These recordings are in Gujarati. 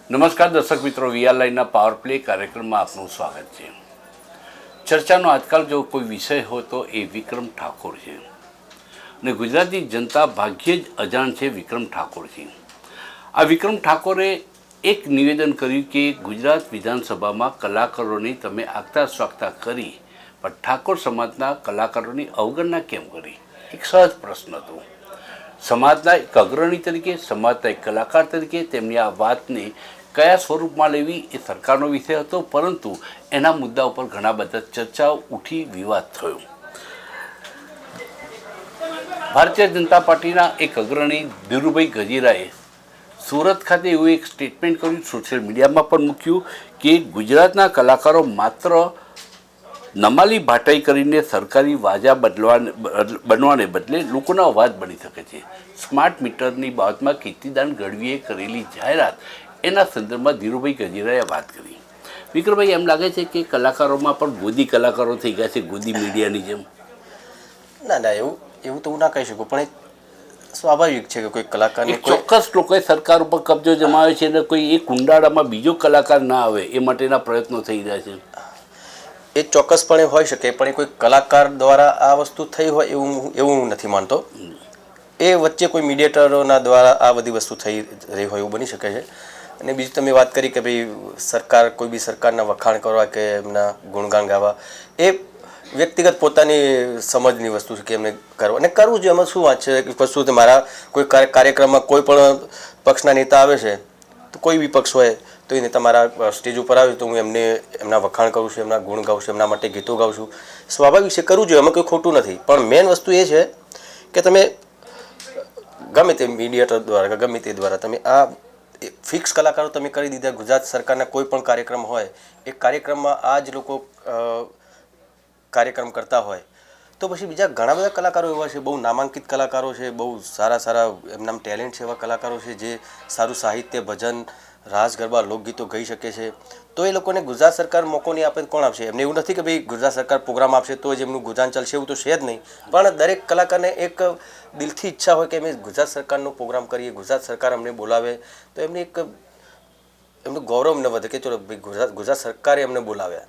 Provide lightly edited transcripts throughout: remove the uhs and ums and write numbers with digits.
નમસ્કાર દર્શક મિત્રો, વીઆર લાઈનના પાવર પ્લે કાર્યક્રમમાં આપનું સ્વાગત છે. ચર્ચાનો આજકાલ જો કોઈ વિષય હોય તો એ વિક્રમ ઠાકોર છે અને ગુજરાતની જનતા ભાગ્યે જ અજાણ છે વિક્રમ ઠાકોરથી. આ વિક્રમ ઠાકોરે એક નિવેદન કર્યું કે ગુજરાત વિધાનસભામાં કલાકારોની તમે આગતા સ્વાગતા કરી, પણ ઠાકોર સમાજના કલાકારોની અવગણના કેમ કરી? એક સહજ પ્રશ્ન હતો. સમાજના એક અગ્રણી તરીકે, સમાજના એક કલાકાર તરીકે તેમની આ વાતને કયા સ્વરૂપમાં લેવી એ સરકારનો વિષય હતો, પરંતુ એના મુદ્દા ઉપર ઘણા બધા ચર્ચાઓ ઉઠી, વિવાદ થયો. ભારતીય જનતા પાર્ટીના એક અગ્રણી ધીરુભાઈ ગજેરાએ સુરત ખાતે એવું એક સ્ટેટમેન્ટ કર્યું, સોશિયલ મીડિયામાં પણ મૂક્યું કે ગુજરાતના કલાકારો માત્ર નમાલી ભાટાઈ કરીને સરકારી વાજા બનવાને બદલે લોકોના અવાજ બની શકે છે. સ્માર્ટ મીટરની બાબતમાં કીર્તિદાન ગઢવીએ કરેલી જાહેરાત, એના સંદર્ભમાં ધીરુભાઈ ગજેરાએ વાત કરી. વિક્રમભાઈ, એમ લાગે છે કે કલાકારોમાં પણ ગોદી કલાકારો થઈ ગયા છે, ગોદી મીડિયાની જેમ? ના ના, એવું તો હું ના કહી શકું, પણ સ્વાભાવિક છે કે કોઈ કલાકારને ચોક્કસ લોકોએ સરકાર ઉપર કબજો જમાવ્યો છે અને કોઈ એક કુંડાળામાં બીજો કલાકાર ના આવે એ માટેના પ્રયત્નો થઈ રહ્યા છે. એ ચોક્કસપણે હોઈ શકે, પણ એ કોઈ કલાકાર દ્વારા આ વસ્તુ થઈ હોય એવું હું નથી માનતો. એ વચ્ચે કોઈ મીડિયેટરોના દ્વારા આ બધી વસ્તુ થઈ રહી હોય એવું બની શકે છે. અને બીજું તમે વાત કરી કે ભાઈ સરકાર, કોઈ બી સરકારના વખાણ કરવા કે એમના ગુણગાન ગાવા, એ વ્યક્તિગત પોતાની સમજની વસ્તુ છે કે એમને કરવું, અને કરવું જોઈએ. એમાં શું વાત છે કે વસ્તુ મારા કોઈ કાર્યક્રમમાં કોઈ પણ પક્ષના નેતા આવે છે, તો કોઈ બી પક્ષ હોય તો એ નેતા મારા સ્ટેજ ઉપર આવે તો હું એમના વખાણ કરું છું, એમના ગુણ ગાઉં છું, એમના માટે ગીતો ગાઉં છું. સ્વાભાવિક છે, કરવું જોઈએ, એમાં કોઈ ખોટું નથી. પણ મેઇન વસ્તુ એ છે કે તમે ગમે તે મીડિયેટર દ્વારા, ગમે તે દ્વારા તમે આ ફિક્સ કલાકારો તમે કરી દીધા. ગુજરાત સરકારના કોઈ પણ કાર્યક્રમ હોય, એ કાર્યક્રમમાં આ જ લોકો કાર્યક્રમ કરતા હોય, તો પછી બીજા ઘણા બધા કલાકારો એવા છે, બહુ નામાંકિત કલાકારો છે, બહુ સારા એમના ટેલેન્ટ છે, એવા કલાકારો છે જે સારું સાહિત્ય, ભજન, રાસ ગરબા, લોકગીતો ગાઈ શકે છે. તો એ લોકોને ગુજરાત સરકાર મોકો નહીં આપે કોણ આપશે? એમને એવું નથી કે ભાઈ ગુજરાત સરકાર પ્રોગ્રામ આપશે તો જ એમનું ગુજરાન ચાલશે, એવું તો છે જ નહીં. પણ દરેક કલાકારને એક દિલથી ઈચ્છા હોય કે અમે ગુજરાત સરકારનો પ્રોગ્રામ કરીએ, ગુજરાત સરકાર અમને બોલાવે, તો એમને એમનું ગૌરવ ન વધે કે ચલો ગુજરાત સરકારે એમને બોલાવ્યા.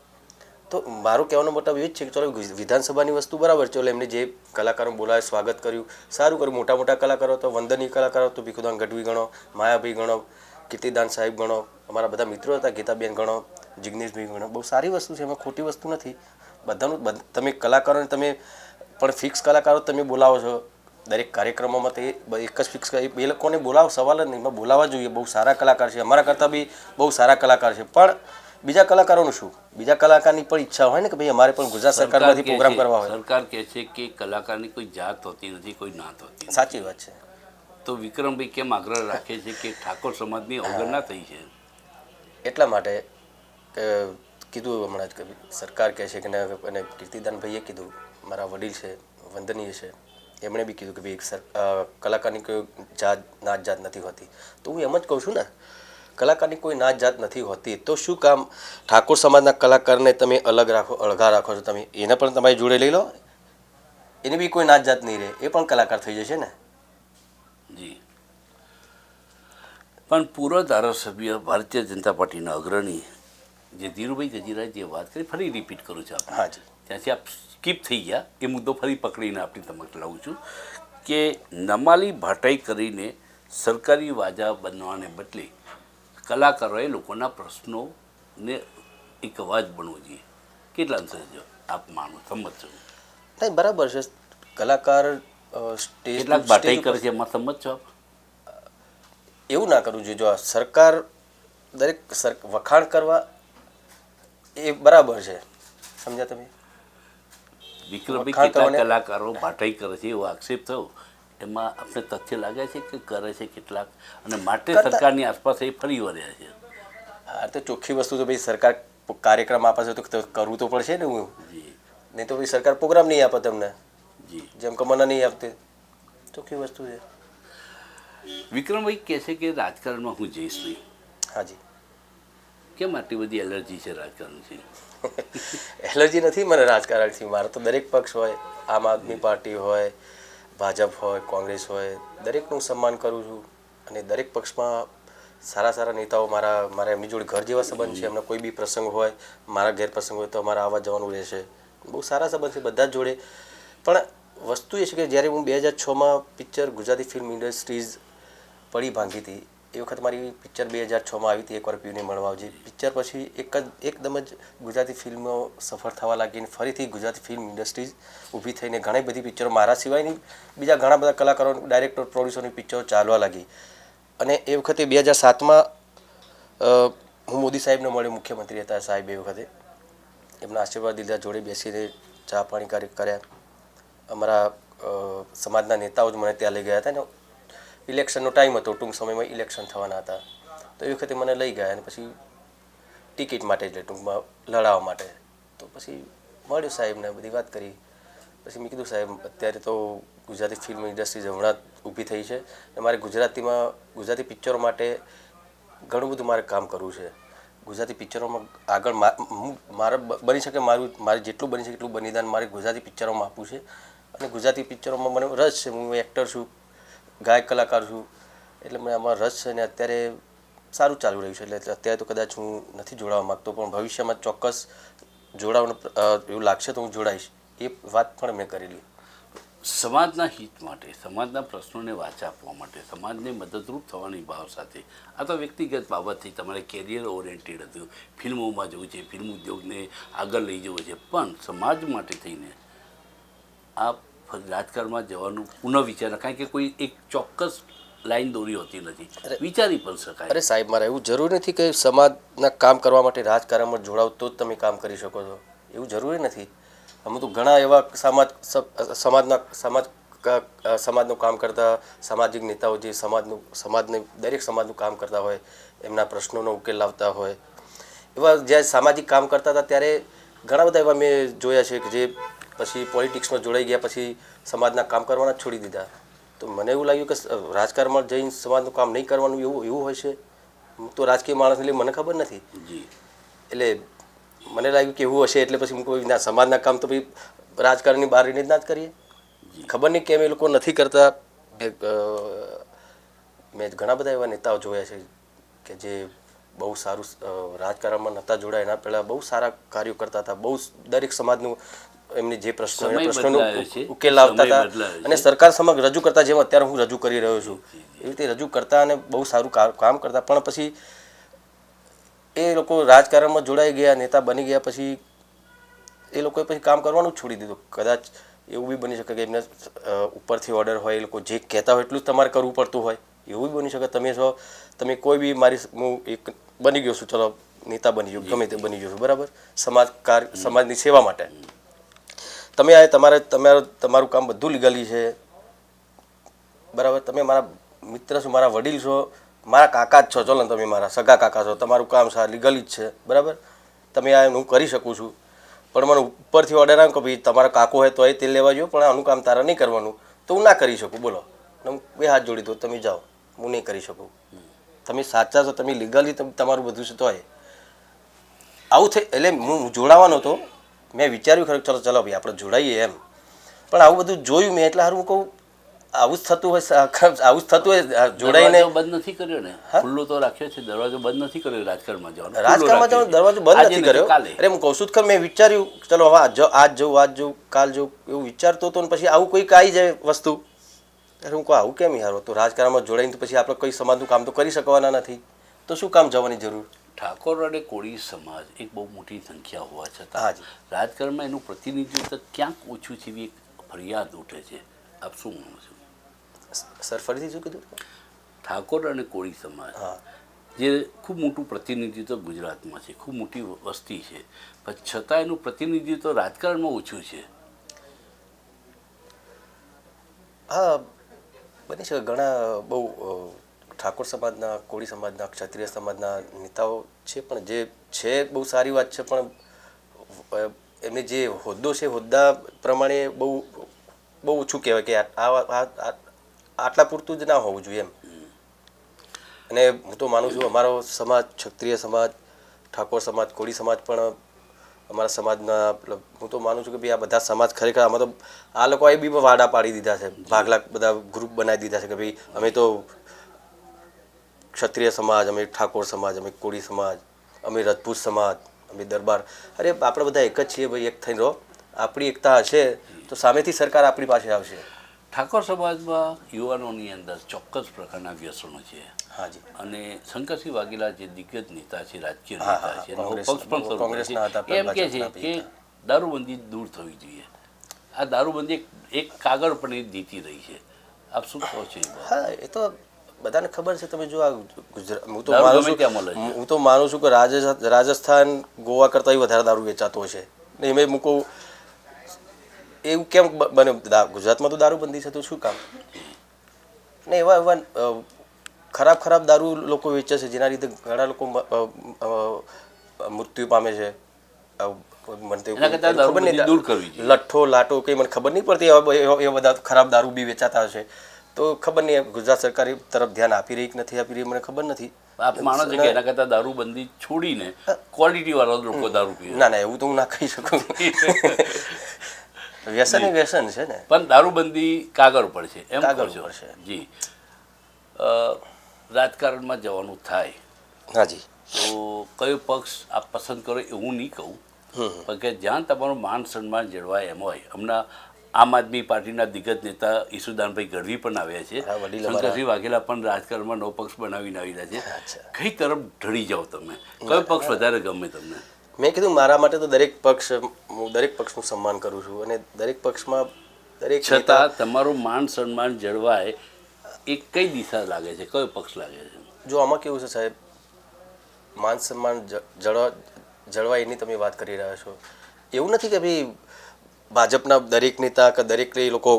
તો મારું કહેવાનો મતલબ એ જ છે કે ચલો વિધાનસભાની વસ્તુ બરાબર, ચલો એમને જે કલાકારો બોલાવે, સ્વાગત કર્યું, સારું કર્યું. મોટા મોટા કલાકારો તો, વંદનીય કલાકારો તો ભીખુદાન ગઢવી ગણો, માયાભાઈ ગણો, કીર્તિદાન સાહેબ ગણો, અમારા બધા મિત્રો હતા, ગીતાબેન ગણો, જિગ્નેશભાઈ ગણો, બહુ સારી વસ્તુ છે, એમાં ખોટી વસ્તુ નથી. બધાનું તમે કલાકારોને તમે પણ ફિક્સ કલાકારો તમે બોલાવો છો દરેક કાર્યક્રમોમાં, તો એક જ ફિક્સ એ લોકોને બોલાવો, સવાલ જ નહીં, એમાં બોલાવવા જોઈએ. બહુ સારા કલાકાર છે, અમારા કરતાં બી બહુ સારા કલાકાર છે. પણ બીજા કલાકારોનું શું? બીજા કલાકારની પણ ઈચ્છા હોય ને કે ભાઈ અમારે પણ ગુજરાત સરકારમાંથી પ્રોગ્રામ કરવા હોય. સરકાર કહે છે કે કલાકારની કોઈ જાત હોતી નથી, કોઈ નાત હોતી. સાચી વાત છે. તો વિક્રમભાઈ કેમ આગ્રહ રાખે છે કે ઠાકોર સમાજની અવગણના થઈ છે? એટલા માટે કીધું હમણાં જ કે સરકાર કહે છે કે અને કીર્તિદાનભાઈએ કીધું, મારા વડીલ છે, વંદનીય છે, એમણે બી કીધું કે ભાઈ કલાકારની કોઈ નાત જાત નથી હોતી. તો હું એમ જ કહું છું ને, કલાકારની કોઈ નાત જાત નથી હોતી, તો શું કામ ઠાકોર સમાજના કલાકારને તમે અળગા રાખો છો? તમે એને પણ તમારી જોડે લઈ લો, એની બી કોઈ નાત જાત નહીં રહે, એ પણ કલાકાર થઈ જશે ને. જી, પણ પૂર્વ ધારાસભ્ય ભારતીય જનતા પાર્ટીના અગ્રણી જે ધીરુભાઈ ગજેરાએ જે વાત કરી, ફરી રિપીટ કરું છું આપણે. હા જી. ત્યાંથી આપ સ્કીપ થઈ ગયા, એ મુદ્દો ફરી પકડીને આપણી સમક્ષ લાવું છું કે નમાલી ભાટાઈ કરીને સરકારી વાજા બનવાને બદલે કલાકારોએ લોકોના પ્રશ્નોને એક અવાજ બનવો જોઈએ. કેટલા અંશે આપ માનો, સંમત છો? નહીં, બરાબર છે. કલાકાર સ્ટેજ કેટલાક ભાટાઈ કરે છે, એમાં સંમત છો આપ? એવું ના કરવું જોઈએ. જો સરકાર દરેક વખાણ કરવા એ બરાબર છે, સમજ્યા તમે? વિક્રમભાઈ, કેટલાક કલાકારો ભાટાઈ કરે છે એવો આક્ષેપ થયો, એમાં આપણે તથ્ય લાગે છે કે કરે છે કેટલાક, અને માટે સરકારની આસપાસ એ ફરી વળ્યા છે? હા, તો ચોખ્ખી વસ્તુ તો ભાઈ સરકાર કાર્યક્રમ આપે છે તો કરવું તો પડશે ને. હું નહીં તો ભાઈ સરકાર પ્રોગ્રામ નહીં આપે તમને, જેમ કે મને નહીં આપતી. ચોખ્ખી વસ્તુ છે. વિક્રમભાઈ કહે છે કે રાજકારણમાં હું જઈશ નહીં. હાજી. કેમ આટલી બધી એલર્જી છે રાજકારણથી? એલર્જી નથી મને રાજકારણથી. મારે તો દરેક પક્ષ હોય, આમ આદમી પાર્ટી હોય, ભાજપ હોય, કોંગ્રેસ હોય, દરેકનું સન્માન કરું છું. અને દરેક પક્ષમાં સારા સારા નેતાઓ મારા એમની જોડે ઘર જેવા સંબંધ છે. એમના કોઈ બી પ્રસંગ હોય, મારા ઘેર પ્રસંગ હોય તો અમારે આવવા જવાનું રહેશે. બહુ સારા સંબંધ છે બધા જ જોડે. પણ વસ્તુ એ છે કે જ્યારે હું 2006માં પિક્ચર ગુજરાતી ફિલ્મ ઇન્ડસ્ટ્રીઝ પડી ભાંગી હતી, એ વખત મારી પિક્ચર 2006માં આવી હતી, એકવાર પીને મળવા આવજે. પિક્ચર પછી એકદમ જ ગુજરાતી ફિલ્મો સફળ થવા લાગી અને ફરીથી ગુજરાતી ફિલ્મ ઇન્ડસ્ટ્રીઝ ઊભી થઈને ઘણી બધી પિક્ચરો મારા સિવાયની બીજા ઘણા બધા કલાકારો, ડાયરેક્ટર, પ્રોડ્યુસરની પિક્ચરો ચાલવા લાગી. અને એ વખતે 2007માં હું મોદી સાહેબને મળ્યો, મુખ્યમંત્રી હતા સાહેબ એ વખતે. એમના આશીર્વાદ લીધા, જોડે બેસીને ચા પાણી કર્યા. અમારા સમાજના નેતાઓ જ મને ત્યાં લઈ ગયા હતા ને ઇલેક્શનનો ટાઈમ હતો, ટૂંક સમયમાં ઇલેક્શન થવાના હતા. તો એ વખતે મને લઈ ગયા અને પછી ટિકિટ માટે એટલે ટૂંકમાં લડાવવા માટે. તો પછી મળ્યો સાહેબને, બધી વાત કરી. પછી મેં કીધું સાહેબ અત્યારે તો ગુજરાતી ફિલ્મ ઇન્ડસ્ટ્રી હમણાં ઊભી થઈ છે અને મારે ગુજરાતી પિક્ચરો માટે ઘણું બધું મારે કામ કરવું છે. ગુજરાતી પિક્ચરોમાં આગળ મારે બની શકે, મારે જેટલું બની શકે એટલું બલિદાન મારે ગુજરાતી પિક્ચરોમાં આપવું છે. અને ગુજરાતી પિક્ચરોમાં મને રસ છે. હું એક્ટર છું, ગાયક કલાકાર છું, એટલે મને આમાં રસ છે. અને અત્યારે સારું ચાલુ રહ્યું છે, એટલે અત્યારે તો કદાચ હું નથી જોડાવા માગતો, પણ ભવિષ્યમાં ચોક્કસ જોડાવાનું એવું લાગશે તો હું જોડાઈશ. એ વાત પણ મેં કરેલી. સમાજના હિત માટે, સમાજના પ્રશ્નોને વાચા આપવા માટે, સમાજને મદદરૂપ થવાની ભાવ સાથે, આ તો વ્યક્તિગત બાબતથી તમારે કેરિયર ઓરિએન્ટેડ હતું, ફિલ્મોમાં જવું છે, ફિલ્મ ઉદ્યોગને આગળ લઈ જવું છે, પણ સમાજ માટે થઈને આ રાજકારણમાં જવાનું પુનઃ વિચાર, કારણ કે કોઈ એક ચોક્કસ લાઈન દોરી હોતી નથી, વિચારી પણ શકાય. અરે સાહેબ, મારે એવું જરૂરી નથી કે સમાજના કામ કરવા માટે રાજકારણમાં જોડાવ તો જ તમે કામ કરી શકો છો, એવું જરૂરી નથી. અમે તો ઘણા એવા સમાજનું કામ કરતા સામાજિક નેતાઓ જે દરેક સમાજનું કામ કરતા હોય, એમના પ્રશ્નોનો ઉકેલ લાવતા હોય, એવા જ્યારે સામાજિક કામ કરતા હતા ત્યારે ઘણા બધા એવા મેં જોયા છે કે જે પછી પોલિટિક્સમાં જોડાઈ ગયા, પછી સમાજના કામ કરવાના જ છોડી દીધા. તો મને એવું લાગ્યું કે રાજકારણમાં જઈને સમાજનું કામ નહીં કરવાનું એવું હોય છે. હું તો રાજકીય માણસ એટલે મને ખબર નથી, એટલે મને લાગ્યું કે એવું હશે, એટલે પછી હું કોઈ ના સમાજના કામ તો ભાઈ રાજકારણની બહાર રહીને જ ના જ કરીએ. ખબર નહીં કેમ એ લોકો નથી કરતા. મેં ઘણા બધા એવા નેતાઓ જોયા છે કે જે બહુ સારું રાજકારણમાં નહોતા જોડાયા, એના પહેલાં બહુ સારા કાર્યો કરતા હતા, બહુ દરેક સમાજનું એમની જે પ્રશ્નોનો ઉકેલ લાવતા હતા અને સરકાર સમક્ષ રજૂ કરતા, જેમ અત્યારે હું રજૂ કરી રહ્યો છું એવી રીતે રજૂ કરતા અને બહુ સારું કામ કરતા. પણ પછી એ લોકો રાજકારણમાં જોડાઈ ગયા, નેતા બની ગયા, પછી એ લોકોએ પછી કામ કરવાનું જ છોડી દીધું. કદાચ એવું બી બની શકે કે એમને ઉપરથી ઓર્ડર હોય, એ લોકો જે કહેતા હોય એટલું જ તમારે કરવું પડતું હોય, એવું બી બની શકે. તમે કોઈ બી હું એક બની ગયો છું, ચલો નેતા બની ગયો, ગમે તે બની ગયો છું, બરાબર, સમાજની સેવા માટે તમે તમારું કામ બધું લીગલી છે, બરાબર. તમે મારા મિત્ર છો, મારા વડીલ છો, મારા કાકા જ છો, ચલો ને તમે મારા સગા કાકા છો, તમારું કામ લીગલી જ છે, બરાબર. તમે હું કરી શકું છું, પણ મને ઉપરથી ઓર્ડર આવે કે ભાઈ તમારા કાકો હોય તો એ તેલ લેવા જો, પણ આનું કામ તારા નહીં કરવાનું, તો હું ના કરી શકું. બોલો, હું બે હાથ જોડી દઉં, તમે જાઓ, હું નહીં કરી શકું. તમે સાચા છો, તમે લીગલી તમારું બધું છે, તો આવું થઈ. એટલે હું જોડાવાનો હતો, મેં વિચાર્યું ખરું ચલો ભાઈ આપણે જોડાઈએ એમ, પણ આવું બધું જોયું મેં, એટલે સારું હું કહું આવું જ થતું હોય, જોડાઈને બંધ નથી કર્યો ને, ખુલ્લો તો રાખ્યો છે, દરવાજો બંધ નથી કર્યો રાજકારણમાં જવાનો. દરવાજો બંધ નથી કર્યો. અરે હું કહું છું કે મેં વિચાર્યું ચલો હવે આજ જવું, કાલ જવું, એવું વિચારતો હતો ને પછી આવું કોઈક આવી જાય વસ્તુ. અરે હું કહું આવું કેમ યાર, તો રાજકારણમાં જોડાઈને તો પછી આપણે કોઈ સમાજનું કામ તો કરી શકવાના નથી, તો શું કામ જવાની જરૂર. ઠાકોર અને કોળી સમાજ એક બહુ મોટી સંખ્યા હોવા છતાં રાજકારણમાં એનું પ્રતિનિધિત્વ ક્યાંક ઓછું છે, એવી એક ફરિયાદ ઉઠે છે. આપ શું માનો છો? સર ફરીથી શું કીધું? ઠાકોર અને કોળી સમાજ જે ખૂબ મોટું પ્રતિનિધિત્વ ગુજરાતમાં છે, ખૂબ મોટી વસ્તી છે, પણ છતાં એનું પ્રતિનિધિત્વ રાજકારણમાં ઓછું છે. હા, બની શકે. ઘણા બહુ ઠાકોર સમાજના, કોળી સમાજના, ક્ષત્રિય સમાજના નેતાઓ છે, પણ જે છે બહુ સારી વાત છે, પણ એમને જે હોદ્દો છે, હોદ્દા પ્રમાણે બહુ ઓછું કહેવાય કે આટલા પૂરતું જ ના હોવું જોઈએ એમ. અને હું તો માનું છું અમારો સમાજ, ક્ષત્રિય સમાજ, ઠાકોર સમાજ, કોળી સમાજ પણ અમારા સમાજના, હું તો માનું છું કે ભાઈ આ બધા સમાજ ખરેખર આમાં તો આ લોકોએ બી વાડા પાડી દીધા છે, ભાગલા બધા ગ્રુપ બનાવી દીધા છે કે ભાઈ અમે તો ક્ષત્રિય સમાજ, અમે ઠાકોર સમાજ, અમે કોળી સમાજ, અમે રજપૂત સમાજ, અમે દરબાર, અરે આપણે બધા એક જ છીએ ભાઈ, એક થઈને રહો. આપણી એકતા હશે તો સામેથી સરકાર આપણી પાસે આવશે. ઠાકોર સમાજમાં યુવાનોની અંદર ચોક્કસ પ્રકારના વ્યસનો છે. હાજી. અને શંકરસિંહ વાઘેલા જે દિગ્ગજ નેતા છે, રાજકીય હા, નેતા હા, છે, નવો કોંગ્રેસ- પક્ષ પણ શરૂ કર્યો કોંગ્રેસના હતા, છે, એમ કે છે ભાજપના કે હતા. દારૂબંધી દૂર થવી જોઈએ. આ દારૂબંધી એક કાગળ પણ એ દીતી રહી છે. આપ શું કહો છો એ બાબતે? હા, એ તો બધાને ખબર છે. તમે જો આ ગુજરાત, હું તો દારૂ માનું ગમે ત્યાં મળે છું, છે. હું તો માનું છું કે રાજસ્થાન ગોવા કરતાં વધારે દારૂ વેચાતો હશે ને. એમાં મૂકો એવું કેમ બને? ગુજરાતમાં તો દારૂબંધી છે તો શું કામ ને? એવા એવા ખરાબ ખરાબ દારૂ લોકો વેચે છે જેના લીધે ઘણા લોકો મૃત્યુ પામે છે. મને તો એના કરતાં ખબર નહીં, દારૂબંધી દૂર કરવી જોઈએ. લઠ્ઠો લાટો કંઈ મને ખબર નહીં પડતી. એવા બધા ખરાબ દારૂ બી વેચાતા હશે તો ખબર નહીં ગુજરાત સરકાર એ તરફ ધ્યાન આપી રહી કે નથી આપી રહી, મને ખબર નથી. આપ માનો છો કે એના કરતાં દારૂબંધી છોડીને ક્વોલિટીવાળા લોકો દારૂ પીવે? ના ના, એવું તો હું ના કહી શકું. વ્યસન એ વ્યસન છે ને. પણ દારૂબંધી કાગળ પર છે એમ કહો કાગળ છો? ઉપર છે. જી. રાજકારણમાં જવાનું થાય હાજી. તો કયો પક્ષ આપ પસંદ કરો એવું નહીં કહું, પણ કે જ્યાં તમારું માન સન્માન જળવાય એમ હોય. હમણાં આમ આદમી પાર્ટીના દિગ્ગજ નેતા ઈસુદાનભાઈ ગઢવી પણ આવ્યા છે. હા, વડીલ શંકરસિંહ વાઘેલા પણ રાજકારણમાં નવો પક્ષ બનાવીને આવી રહ્યા છે. અચ્છા. કઈ તરફ ઢળી જાઓ તમે? કયો પક્ષ વધારે ગમે તમને? મેં કીધું મારા માટે તો દરેક પક્ષ, હું દરેક પક્ષનું સન્માન કરું છું અને દરેક પક્ષમાં દરેક છતાં તમારું માન સન્માન જળવાય એ કઈ દિશા લાગે છે? કયો પક્ષ લાગે છે? જો આમાં કેવું છે સાહેબ, માન સન્માન જળવાય એની તમે વાત કરી રહ્યા છો. એવું નથી કે ભાઈ ભાજપના દરેક નેતા કે દરેક લોકો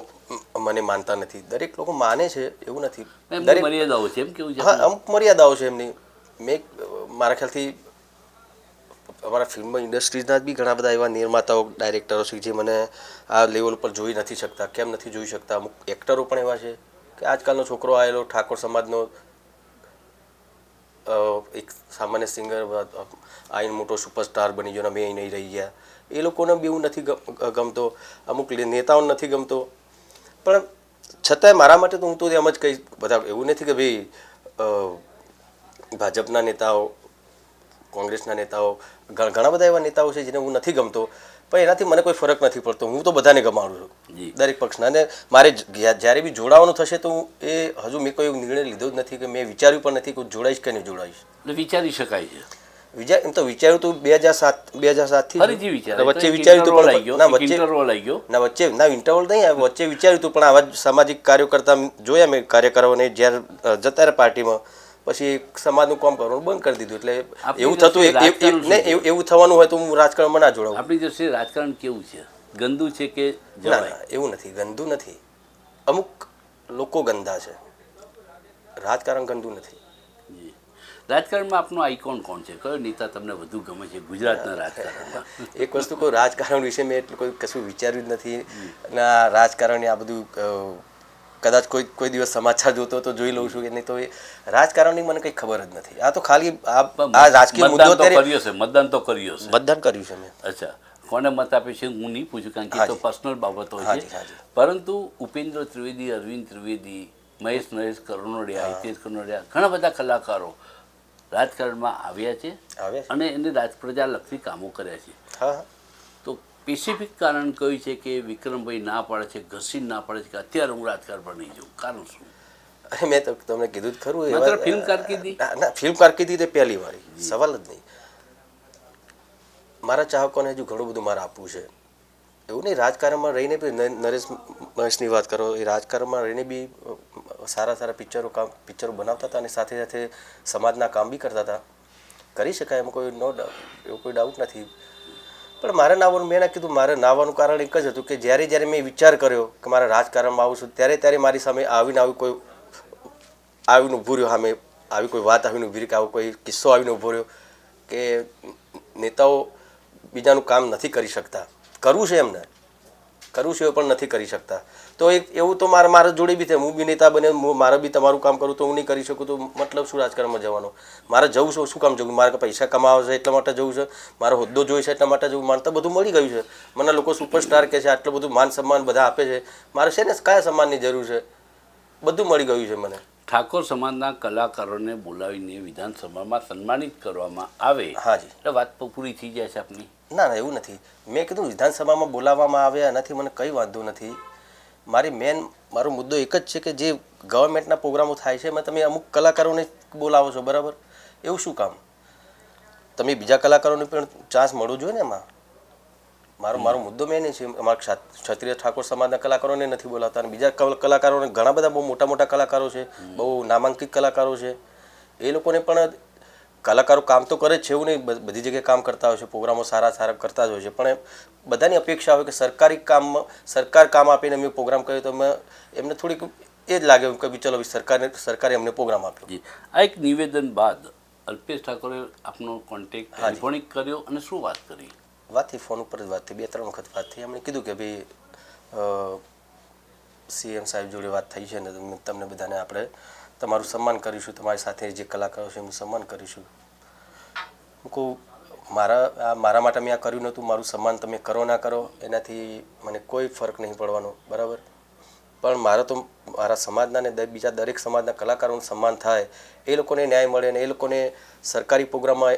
મને માનતા નથી. દરેક લોકો માને છે, એવું નથી. એમની મર્યાદાઓ છે એમ કેવું છે? હા, અમુક મર્યાદાઓ છે એમની. મેં મારા ખ્યાલથી અમારા ફિલ્મ ઇન્ડસ્ટ્રીઝના બી ઘણા બધા એવા નિર્માતાઓ, ડાયરેક્ટરો છે જે મને આ લેવલ ઉપર જોઈ નથી શકતા. કેમ નથી જોઈ શકતા? અમુક એક્ટરો પણ એવા છે કે આજકાલનો છોકરો આવેલો ઠાકોર સમાજનો એક સામાન્ય સિંગર આઈને મોટો સુપરસ્ટાર બની ગયો ને અમે અહીં નહીં રહી ગયા, એ લોકોને બી એવું નથી ગમતો. અમુક નેતાઓને નથી ગમતો. પણ છતાંય મારા માટે તો હું તો એમ જ કહીશ, બધા એવું નથી કે ભાઈ ભાજપના નેતાઓ, કોંગ્રેસના નેતાઓ, ઘણા બધા એવા નેતાઓ છે જેને હું નથી ગમતો, પણ એનાથી મને કોઈ ફરક નથી પડતો. હું તો બધાને ગમાડું છું, દરેક પક્ષના. અને મારે જ્યારે બી જોડાવાનું થશે તો હું હજુ મેં કોઈ નિર્ણય લીધો જ નથી કે મેં વિચાર્યું પણ નથી કે જોડાઈશ કે નહીં જોડાઈશ. વિચારી શકાય છે. એમ તો વિચાર્યું તું 2007 ફરીથી વિચાર વચ્ચે વિચાર્યું તું ઇન્ટરવલ આવી ગયો ના વચ્ચે ના ઇન્ટરવલ નહીં આવ્યો, વચ્ચે વિચાર્યું હતું. પણ આવા સામાજિક કાર્યો કરતા જોયા મેં કાર્યકરોને, જ્યારે જતા રહ્યા પાર્ટીમાં પછી સમાજનું કામ કરવાનું બંધ કરી દીધું. એટલે એવું થતું, એવું થવાનું હોય તો હું રાજકારણમાં ના જોડાવું. આપણી દ્રષ્ટિએ રાજકારણ કેવું છે? ગંદુ છે કે ના ના, એવું નથી, ગંદુ નથી. અમુક લોકો ગંદા છે, રાજકારણ ગંદુ નથી. રાજકારણમાં આપનો આઇકોન કોણ છે? કયો નેતા તમને વધુ ગમે છે ગુજરાતના રાજકારણમાં? એક વસ્તુ કોઈ રાજકારણ વિશે મેં એટલું કોઈ કશું વિચાર્યું જ નથી. અને આ રાજકારણની આ બધું કદાચ કોઈ દિવસ સમાચાર જોતો તો જોઈ લઉં છું કે નહીં, તો એ રાજકારણની મને કંઈ ખબર જ નથી. આ તો ખાલી આ રાજકીય મુદ્દો કર્યો છે, મતદાન તો કર્યું છે. મતદાન કર્યું છે મેં. અચ્છા, કોને મત આપે છે હું નહીં પૂછું, કારણ કે એ તો પર્સનલ બાબતો છે. પરંતુ ઉપેન્દ્ર ત્રિવેદી, અરવિંદ ત્રિવેદી, મહેશ કનોડિયા, હિતેશ કનોડિયા, ઘણા બધા કલાકારો રાજકારણમાં આવ્યા છે અને એને પ્રજાલક્ષી કામો કર્યા છે. હા, તો સ્પેસિફિક કારણ કયું છે કે વિક્રમભાઈ ના પાડે છે, ઘસીને ના પાડે છે કે અત્યારે હું રાજકારણમાં નહીં જાઉં? કારણ શું? અરે મેં તો તમને કીધું જ ખરું. માત્ર ફિલ્મ કારકિર્દી? ના, ફિલ્મ કારકિર્દી તે પહેલી વારી, સવાલ જ નહીં. મારા ચાહકોને હજુ ઘણું બધું મારે આપવું છે. એવું નહીં રાજકારણમાં રહીને બી, નરેશ મહેશની વાત કરો, એ રાજકારણમાં રહીને બી સારા પિક્ચરો બનાવતા હતા અને સાથે સાથે સમાજના કામ બી કરતા હતા. કરી શકાય, એમાં કોઈ નો ડાઉટ, એવો કોઈ ડાઉટ નથી. પણ મારે નાવાનું, મેં કીધું મારે નાવાનું કારણ એક જ હતું કે જ્યારે મેં વિચાર કર્યો કે મારે રાજકારણમાં આવું છું, ત્યારે મારી સામે આવીને ઊભું રહ્યો, સામે આવી કોઈ વાત આવીને ઊભી રહી, કે આવો કોઈ કિસ્સો આવીને ઊભો રહ્યો કે નેતાઓ બીજાનું કામ નથી કરી શકતા. કરવું છે એમને, કરવું છે પણ નથી કરી શકતા. તો એવું તો મારા જોડે બી થાય. હું બી નેતા બને, મારે બી તમારું કામ કરું તો હું નહીં કરી શકું, તો મતલબ શું રાજકારણમાં જવાનો? મારે જવું છે, શું કામ જવું? મારે પૈસા કમાવા છે એટલા માટે જવું છે, મારો હોદ્દો જોઈએ છે એટલા માટે જવું. મારે તો બધું મળી ગયું છે. મને લોકો સુપરસ્ટાર કહે છે, આટલું બધું માન સન્માન બધા આપે છે. મારે છે ને કયા સન્માનની જરૂર છે? બધું મળી ગયું છે મને. ઠાકોર સમાજના કલાકારોને બોલાવીને વિધાનસભામાં સન્માનિત કરવામાં આવે હાજી. એટલે વાત તો પૂરી થઈ જાય છે આપની. ના એવું નથી. મેં કીધું વિધાનસભામાં બોલાવવામાં આવે એનાથી મને કંઈ વાંધો નથી. મારો મુદ્દો એક જ છે કે જે ગવર્મેન્ટના પ્રોગ્રામો થાય છે એમાં તમે અમુક કલાકારોને બોલાવો છો, બરાબર? એવું શું કામ? તમે બીજા કલાકારોને પણ ચાન્સ મળવો જોઈએ ને એમાં. મારો મુદ્દો મેન છે, અમારા ક્ષત્રિય ઠાકોર સમાજના કલાકારોને નથી બોલાવતા અને બીજા કલાકારોને ઘણા બધા બહુ મોટા મોટા કલાકારો છે, બહુ નામાંકિત કલાકારો છે, એ લોકોને પણ કલાકારો કામ તો કરે જ છે, એવું નહીં બધી જગ્યાએ કામ કરતા હોય છે, પ્રોગ્રામો સારા સારા કરતા જ હોય છે, પણ બધાની અપેક્ષા હોય કે સરકાર કામ આપીને અમે પ્રોગ્રામ કર્યો તો એમને થોડીક એ જ લાગે કે ચલો સરકારે અમને પ્રોગ્રામ આપ્યો. આ એક નિવેદન બાદ અલ્પેશ ઠાકોરે આપનો કોન્ટેક્ટ ટેલિફોનિક કર્યો અને શું વાત કરી? વાત થઈ, ફોન ઉપર જ વાત થઈ, 2-3 વખત વાત થઈ. એમણે કીધું કે ભાઈ સીએમ સાહેબ જોડે વાત થઈ છે ને તમને બધાને આપણે તમારું સન્માન કરીશું, તમારી સાથે જે કલાકારો છે એમનું સન્માન કરીશું. હું કહું મારા માટે મેં આ કર્યું નહોતું, મારું સન્માન તમે કરો ના કરો એનાથી મને કોઈ ફરક નહીં પડવાનો, બરાબર? પણ મારો તો મારા સમાજના ને બીજા દરેક સમાજના કલાકારોનું સન્માન થાય, એ લોકોને ન્યાય મળે અને એ લોકોને સરકારી પ્રોગ્રામમાં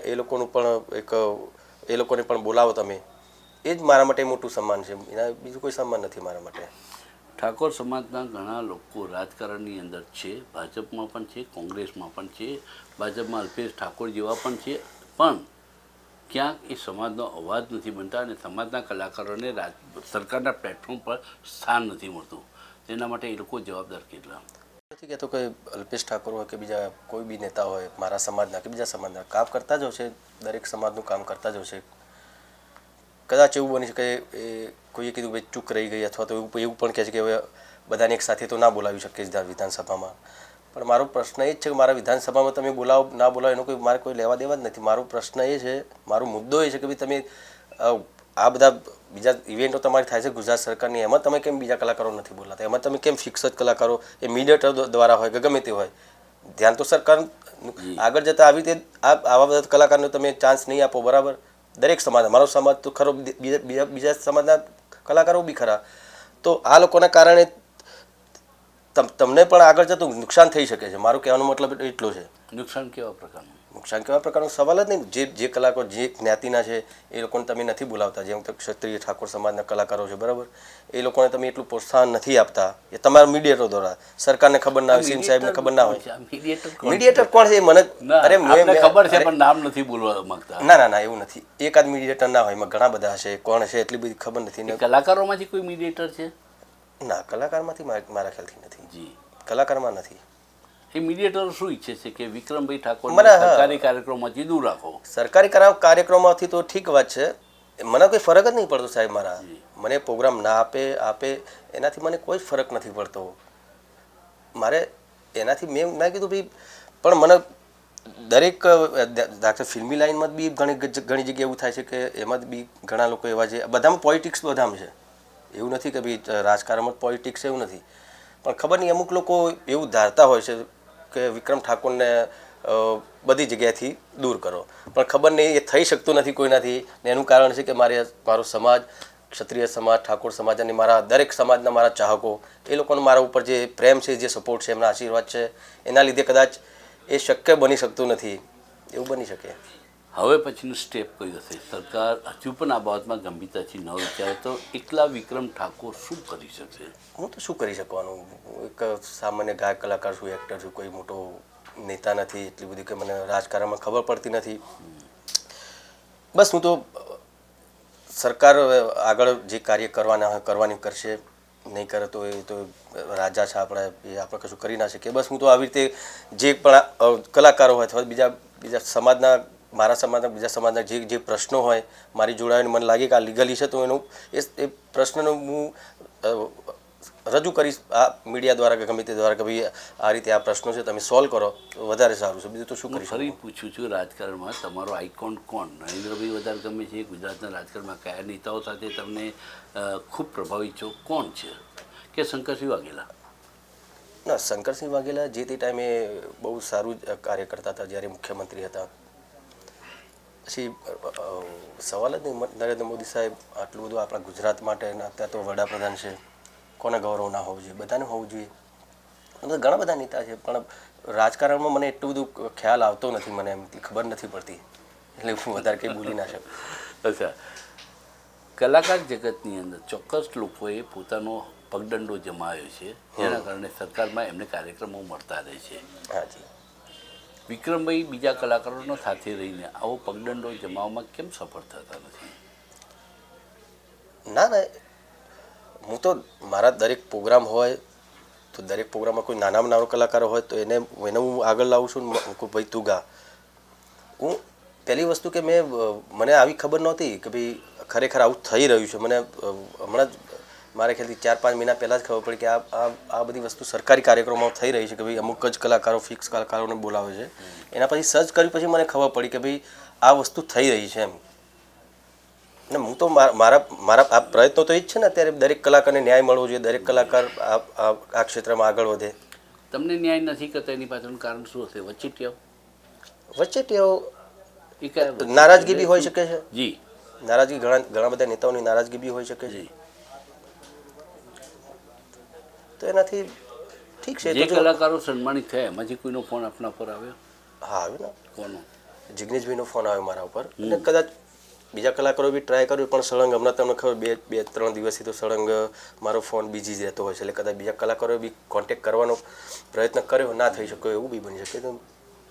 એ લોકોને પણ બોલાવો તમે, એ જ મારા માટે મોટું સન્માન છે. એના બીજું કોઈ સન્માન નથી મારા માટે. ઠાકોર સમાજના ઘણા લોકો રાજકારણની અંદર છે, ભાજપમાં પણ છે, કોંગ્રેસમાં પણ છે, ભાજપમાં અલ્પેશ ઠાકોર જેવા પણ છે, પણ ક્યાંક એ સમાજનો અવાજ નથી બનતા અને સમાજના કલાકારોને સરકારના પ્લેટફોર્મ પર સ્થાન નથી મળતું. તેના માટે એ લોકો જવાબદાર કેટલા? નથી કહેતો કે અલ્પેશ ઠાકોર હોય કે બીજા કોઈ બી નેતા હોય મારા સમાજના કે બીજા સમાજના કામ કરતા જ હશે, દરેક સમાજનું કામ કરતા જ હશે. કદાચ એવું બની શકે એ કોઈએ કીધું ભાઈ ચૂક રહી ગઈ અથવા તો એવું પણ કહે છે કે હવે બધાને એક સાથે તો ના બોલાવી શકે વિધાનસભામાં. પણ મારો પ્રશ્ન એ જ છે કે મારા વિધાનસભામાં તમે બોલાવો ના બોલાવો એનો મારે કોઈ લેવા દેવા જ નથી. મારો પ્રશ્ન એ છે, મારો મુદ્દો એ છે કે ભાઈ તમે આ બધા બીજા ઇવેન્ટો તમારી થાય છે ગુજરાત સરકારની, એમાં તમે કેમ બીજા કલાકારો નથી બોલાતા? એમાં તમે કેમ ફિક્સ જ કલાકારો એ મીડિયેટર દ્વારા હોય કે ગમે તે હોય, ધ્યાન તો સરકાર આગળ જતાં આવી રીતે આવા બધા કલાકારને તમે ચાન્સ નહીં આપો, બરાબર? દરેક સમાજ, મારો સમાજ તો ખરો, બીજા સમાજના કલાકારો બી ખરા, તો આ લોકોના કારણે તમને પણ આગળ જતું નુકસાન થઈ શકે છે. મારું કહેવાનો મતલબ એટલો છે. નુકસાન કેવા પ્રકારનું? નુકસાન કેવા પ્રકારનો સવાલ જ નહીં. જે કલાકારો જે જ્ઞાતિના છે એ લોકોને તમે નથી બોલાવતા, જેમ કે ક્ષત્રિય ઠાકોર સમાજના કલાકારો છે, બરાબર? એ લોકોને તમે એટલું પ્રોત્સાહન નથી આપતા. એ તમારા મીડિયેટર દ્વારા, સરકારને ખબર ના હોય, સીએમ સાહેબને ખબર ના હોય. મીડિયેટર કોણ છે મને ખબર છે પણ નામ નથી બોલવા માંગતા. ના એવું નથી. એકાદ મીડિયેટર ના હોય, એમાં ઘણા બધા હશે. કોણ છે એટલી બધી ખબર નથી. કલાકારોમાંથી કોઈ મીડિયેટર છે? ના, કલાકારમાંથી મારા ખ્યાલથી નથી. જી, કલાકારમાં નથી. એ મીડિયેટર શું ઈચ્છે છે કે વિક્રમભાઈ ઠાકોર સરકારી કાર્યક્રમમાંથી દૂર રાખો? સરકારી કાર્યક્રમમાંથી તો ઠીક વાત છે, મને કોઈ ફરક જ નહીં પડતો સાહેબ. મને પ્રોગ્રામ ના આપે એનાથી મને કોઈ ફરક નથી પડતો. મારે એનાથી મેં કીધું ભાઈ, પણ મને દરેક દાખલા ફિલ્મી લાઈનમાં બી ઘણી જગ્યાએ એવું થાય છે કે એમાં બી ઘણા લોકો એવા છે, બધામાં પોલિટિક્સ બધામાં છે. એવું નથી કે ભાઈ રાજકારણમાં પોલિટિક્સ એવું નથી, પણ ખબર નહીં અમુક લોકો એવું ધારતા હોય છે કે વિક્રમ ઠાકોરને બધી જગ્યાએથી દૂર કરો, પણ ખબર નહીં એ થઈ શકતું નથી કોઈનાથી. ને એનું કારણ છે કે મારો સમાજ, ક્ષત્રિય સમાજ, ઠાકોર સમાજ અને મારા દરેક સમાજના મારા ચાહકો, એ લોકોનો મારા ઉપર જે પ્રેમ છે, જે સપોર્ટ છે, એમના આશીર્વાદ છે, એના લીધે કદાચ એ શક્ય બની શકતું નથી. એવું બની શકે. હવે પછીનું સ્ટેપ કયું હશે? સરકાર હજુ પણ આ બાબતમાં ગંભીરતાથી ન વિચારે તો એકલા વિક્રમ ઠાકોર શું કરી શકશે? હું તો શું કરી શકવાનું? એક સામાન્ય ગાયક કલાકાર છું, એક્ટર છું, કોઈ મોટો નેતા નથી એટલી બધી કે મને રાજકારણમાં ખબર પડતી નથી. બસ હું તો સરકાર આગળ જે કાર્ય કરવાના હોય કરવાની કરશે, નહીં કરે તો એ તો રાજા છે આપણે, એ આપણે કશું કરી ના શકીએ. બસ હું તો આવી રીતે જે પણ કલાકારો હોય અથવા બીજા સમાજના, મારા સમાજના, બીજા સમાજના જે પ્રશ્નો હોય મારી જોડાઈને મને લાગે કે આ લીગલી છે તો એનું એ પ્રશ્નનો હું રજૂ કરીશ આ મીડિયા દ્વારા કે ગમે તે દ્વારા કે ભાઈ આ રીતે આ પ્રશ્નો છે, તમે સોલ્વ કરો તો વધારે સારું છે. બીજું તો શું કરી શકું? ફરી પૂછું છું, રાજકારણમાં તમારો આઇકોન કોણ? નરેન્દ્રભાઈ વધારે ગમે છે? ગુજરાતના રાજકારણમાં કયા નેતાઓ સાથે તમને ખૂબ પ્રભાવિત છો? કોણ છે? કે શંકરસિંહ વાઘેલા? ના, શંકરસિંહ વાઘેલા જે તે ટાઈમે બહુ સારું કાર્ય કરતા હતા જ્યારે મુખ્યમંત્રી હતા. પછી સવાલ જ નહીં. નરેન્દ્ર મોદી સાહેબ આટલું બધું આપણા ગુજરાત માટે, અત્યારે તો વડાપ્રધાન છે, કોને ગૌરવ ના હોવું જોઈએ? બધાને હોવું જોઈએ. ઘણા બધા નેતા છે, પણ રાજકારણમાં મને એટલું બધું ખ્યાલ આવતો નથી, મને એમ ખબર નથી પડતી, એટલે હું વધારે કંઈ બોલી ના શકું. અચ્છા, કલાકાર જગતની અંદર ચોક્કસ લોકોએ પોતાનો પગદંડો જમાવ્યો છે, જેના કારણે સરકારમાં એમને કાર્યક્રમો મળતા રહે છે. હાજી. વિક્રમભાઈ બીજા કલાકારોનો સાથે રહીને આવો પગદંડો જમાવવામાં કેમ સફળ થતા નથી? ના ના, હું તો મારા દરેક પ્રોગ્રામ હોય તો દરેક પ્રોગ્રામમાં કોઈ નાનામાં નાનો કલાકાર હોય તો એને હું આગળ લાવું છું. ભાઈ તું ગા. હું પહેલી વસ્તુ કે મને આવી ખબર નહોતી કે ભાઈ ખરેખર આવું થઈ રહ્યું છે. મને હમણાં જ મારા ખ્યાલથી 4-5 મહિના પહેલાં જ ખબર પડી કે આ બધી વસ્તુ સરકારી કાર્યક્રમોમાં થઈ રહી છે, કે ભાઈ અમુક જ કલાકારો ફિક્સ કલાકારોને બોલાવે છે. એના પછી સર્ચ કર્યું પછી મને ખબર પડી કે ભાઈ આ વસ્તુ થઈ રહી છે એમ. ને હું તો મારા આ પ્રયત્નો તો એ જ છે ને, અત્યારે દરેક કલાકારને ન્યાય મળવો જોઈએ, દરેક કલાકાર આ ક્ષેત્રમાં આગળ વધે. તમને ન્યાય નથી કરતા એની પાછળનું કારણ શું હશે? વચ્ચેટીઓ નારાજગી બી હોઈ શકે છે. જી, નારાજગી ઘણા બધા નેતાઓની નારાજગી બી હોઈ શકે છે. તો એનાથી ઠીક છે. જે કલાકારો સન્માનિત થયા એમાંથી કોઈનો ફોન આપના પર આવ્યો? હા, આવ્યો ને. કોનો? જિગ્નેશભાઈનો ફોન આવ્યો મારા ઉપર. અને કદાચ બીજા કલાકારો બી ટ્રાય કર્યું, પણ સળંગ હમણાં તમને ખબર 2-3 દિવસથી તો સળંગ મારો ફોન બીજી જ રહેતો હોય છે, એટલે કદાચ બીજા કલાકારોએ બી કોન્ટેક્ટ કરવાનો પ્રયત્ન કર્યો, ના થઈ શક્યો, એવું બી બની શકે. તો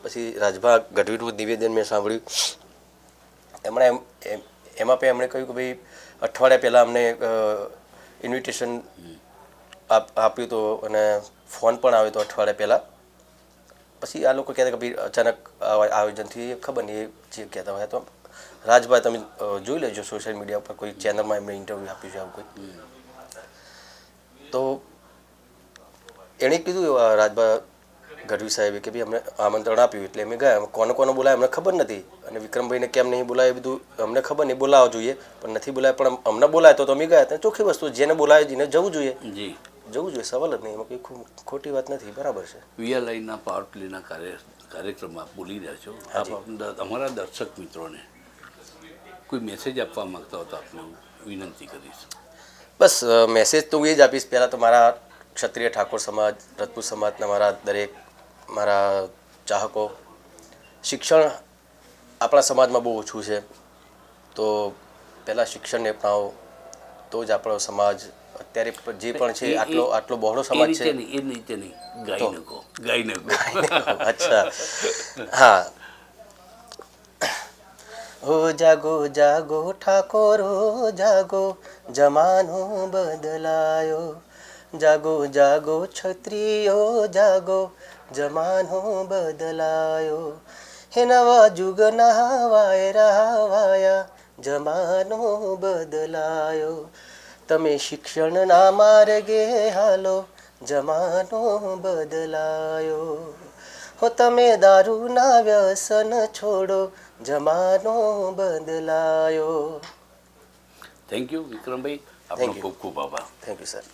પછી રાજભા ગઢવીનું નિવેદન મેં સાંભળ્યું. એમાં પણ એમણે કહ્યું કે ભાઈ અઠવાડિયા પહેલાં અમને ઇન્વિટેશન આપ્યું હતું અને ફોન પણ આવ્યો હતો અઠવાડિયા પહેલાં. પછી આ લોકો કહેતા કે ભાઈ અચાનક આયોજનથી ખબર નહીં જે કહેતા હોય. તો રાજભાઈ તમે જોઈ લેજો સોશિયલ મીડિયા ઉપર, કોઈ ચેનલમાં એમણે ઇન્ટરવ્યૂ આપ્યું છે આવું કોઈ. તો એણે કીધું રાજભા ગઢવી સાહેબે કે ભાઈ અમને આમંત્રણ આપ્યું એટલે અમે ગયા. કોને બોલાય અમને ખબર નથી, અને વિક્રમભાઈને કેમ નહીં બોલાય એ બધું અમને ખબર નહીં. બોલાવવા જોઈએ પણ નથી બોલાય, પણ અમને બોલાય તો અમે ગયા. ત્યાં ચોખ્ખી વસ્તુ, જેને બોલાય જેને જવું જોઈએ, જવું જોઈએ, સવાલ જ નહીં. એમાં કંઈ ખોટી વાત નથી, બરાબર છે. વીઆરઆઈના પાવર પ્લેના કાર્યક્રમમાં બોલી રહ્યા છો, અમારા દર્શક મિત્રોને કોઈ મેસેજ આપવા માંગતા હો તો આપને વિનંતી કરીશ. બસ મેસેજ તો હું એ જ આપીશ. પહેલાં તો મારા ક્ષત્રિય ઠાકોર સમાજ, રજપૂત સમાજના મારા ચાહકો, શિક્ષણ આપણા સમાજમાં બહુ ઓછું છે, તો પહેલાં શિક્ષણને અપનાવો તો જ આપણો સમાજ અત્યારે જે પણ છે આટલો બહોળો સમાજ છે. એ રીતે નહીં, ગાઈ નકો. અચ્છા, હા. હો જાગો જાગો ઠાકોરો જાગો, જમાનો બદલાયો. જાગો જાગો ક્ષત્રિયો જાગો, જમાનો બદલાયો. હે નવા જુગના વાયરા વાયા, જમાનો બદલાયો. તમે શિક્ષણના માર્ગે હાલો, જમાનો બદલાયો. હો તમે દારૂના વ્યસન છોડો, જમાનો બદલાયો. થેન્ક યુ વિક્રમભાઈ, આપનો ખૂબ ખૂબ આભાર. Thank you sir.